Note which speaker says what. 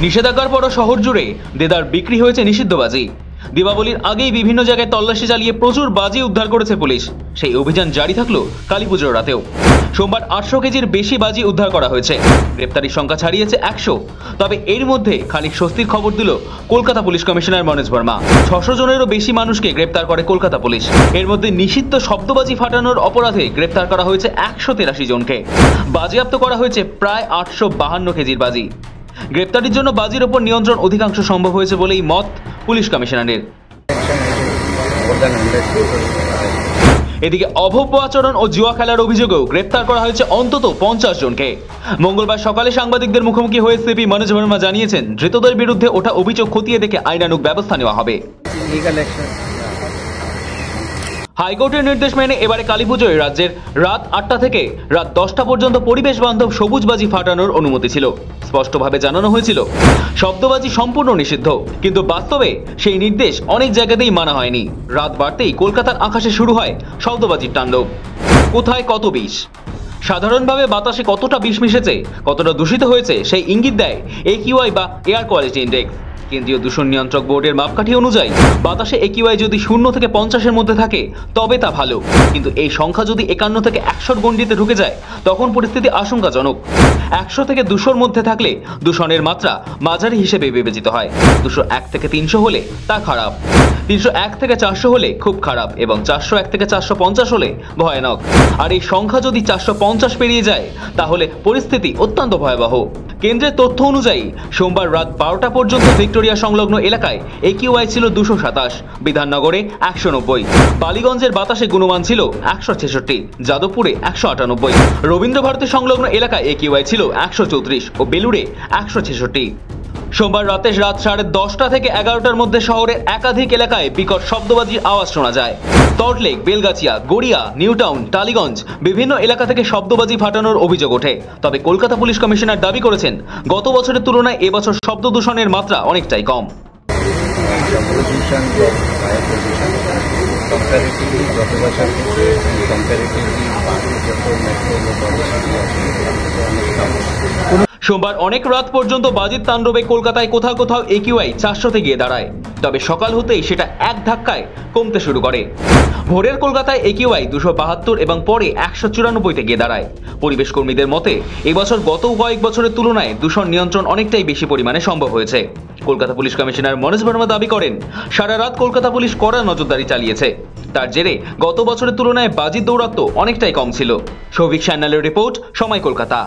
Speaker 1: নিষেধাজ্ঞার পরও শহর জুড়ে দেদার বিক্রি হয়েছে নিষিদ্ধ বাজি। দীপাবলির আগেই বিভিন্ন জায়গায় তল্লাশি চালিয়ে প্রচুর বাজি উদ্ধার করেছে পুলিশ। সেই অভিযান জারি থাকলো কালীপুজোর রাতেও। সোমবার 800 কেজির বেশি বাজি উদ্ধার করা হয়েছে। গ্রেপ্তারির সংখ্যা ছাড়িয়েছে 100। তবে এর মধ্যে খানিক স্বস্তির খবর দিল কলকাতা পুলিশ কমিশনার মনোজ বর্মা। 600 জনেরও বেশি মানুষকে গ্রেপ্তার করে কলকাতা পুলিশ। এর মধ্যে নিষিদ্ধ শব্দবাজি ফাটানোর অপরাধে গ্রেপ্তার করা হয়েছে 183 জনকে। বাজেয়াপ্ত করা হয়েছে প্রায় 852 কেজির বাজি। গ্রেপ্তারির জন্য বাজির ওপর নিয়ন্ত্রণ অধিকাংশ সম্ভব হয়েছে বলেই মত পুলিশ কমিশনারের। এদিকে অভব্য আচরণ ও জুয়া খেলার অভিযোগেও গ্রেপ্তার করা হয়েছে অন্তত 50 জনকে। মঙ্গলবার সকালে সাংবাদিকদের মুখোমুখি হয়ে সিপি মনোজ বর্মা জানিয়েছেন, ধৃতদের বিরুদ্ধে ওঠা অভিযোগ খতিয়ে দেখে আইনানুগ ব্যবস্থা নেওয়া হবে। হাইকোর্টের নির্দেশ মেনে এবারে কালীপুজোয় রাজ্যের রাত 8টা থেকে রাত 10টা পর্যন্ত পরিবেশ বান্ধব সবুজ বাজি ফাটানোর অনুমতি ছিল। স্পষ্টভাবে জানানো হয়েছিল শব্দবাজি সম্পূর্ণ নিষিদ্ধ, কিন্তু বাস্তবে সেই নির্দেশ অনেক জায়গাতেই মানা হয়নি। রাত বাড়তেই কলকাতার আকাশে শুরু হয় শব্দবাজির তাণ্ডব। কোথায় কত বিষ, সাধারণভাবে বাতাসে কতটা বিষ মিশেছে, কতটা দূষিত হয়েছে সেই ইঙ্গিত দেয় AQI বা এয়ার কোয়ালিটি ইন্ডেক্স। কেন্দ্রীয় দূষণ নিয়ন্ত্রক বোর্ডের মাপকাঠি অনুযায়ী বাতাসে AQI যদি 0 থেকে 50-এর মধ্যে থাকে তবে তা ভালো, কিন্তু এই সংখ্যা যদি 51 থেকে 100 গণ্ডিতে ঢুকে যায় তখন পরিস্থিতি আশঙ্কাজনক। 100 থেকে 200-র মধ্যে থাকলে দূষণের মাত্রা মাঝারি হিসেবে বিবেচিত হয়। 201 থেকে 300 হলে তা খারাপ, 301 থেকে 400 হলে খুব খারাপ এবং 401 থেকে 450 হলে ভয়ানক। আর এই সংখ্যা যদি 450 পেরিয়ে যায় তাহলে পরিস্থিতি অত্যন্ত ভয়াবহ। কেন্দ্রের তথ্য অনুযায়ী সোমবার রাত 12টা পর্যন্ত ভিক্টোরিয়া সংলগ্ন এলাকায় AQI ছিল 227, বিধাননগরে 190, বালিগঞ্জের বাতাসে গুণমান ছিল 166, যাদবপুরে 198, রবীন্দ্রভারতী সংলগ্ন এলাকায় AQI ছিল 134 ও বেলুড়ে 166। সোমবার রাত 10:30 থেকে 11টার মধ্যে শহরের একাধিক এলাকায় বিকট শব্দবাজির আওয়াজ শোনা যায়। সল্টলেক, বেলগাছিয়া, গড়িয়া, নিউ টাউন, টালিগঞ্জ বিভিন্ন এলাকা থেকে শব্দবাজি ফাটানোর অভিযোগ ওঠে। তবে কলকাতা পুলিশ কমিশনার দাবি করেছেন, গত বছরের তুলনায় এবছর শব্দ দূষণের মাত্রা অনেকটাই কম। সোমবার অনেক রাত পর্যন্ত বাজির তাণ্ডবে কলকাতায় কোথাও কোথাও AQI 400-তে গিয়ে দাঁড়ায়। তবে সকাল হতেই সেটা এক ধাক্কায় কমতে শুরু করে। ভোরের কলকাতায় AQI 272 এবং পরে 194-তে গিয়ে দাঁড়ায়। পরিবেশ কর্মীদের মতে এবছর গত কয়েক বছরের তুলনায় দূষণ নিয়ন্ত্রণ অনেকটাই বেশি পরিমাণে সম্ভব হয়েছে। কলকাতা পুলিশ কমিশনার মনোজ বর্মা দাবি করেন, সারা রাত কলকাতা পুলিশ কড়া নজরদারি চালিয়েছে। তার জেরে গত বছরের তুলনায় বাজির দৌরাত্ম্য অনেকটাই কম ছিল। সৌভিক সান্যালের রিপোর্ট, সময় কলকাতা।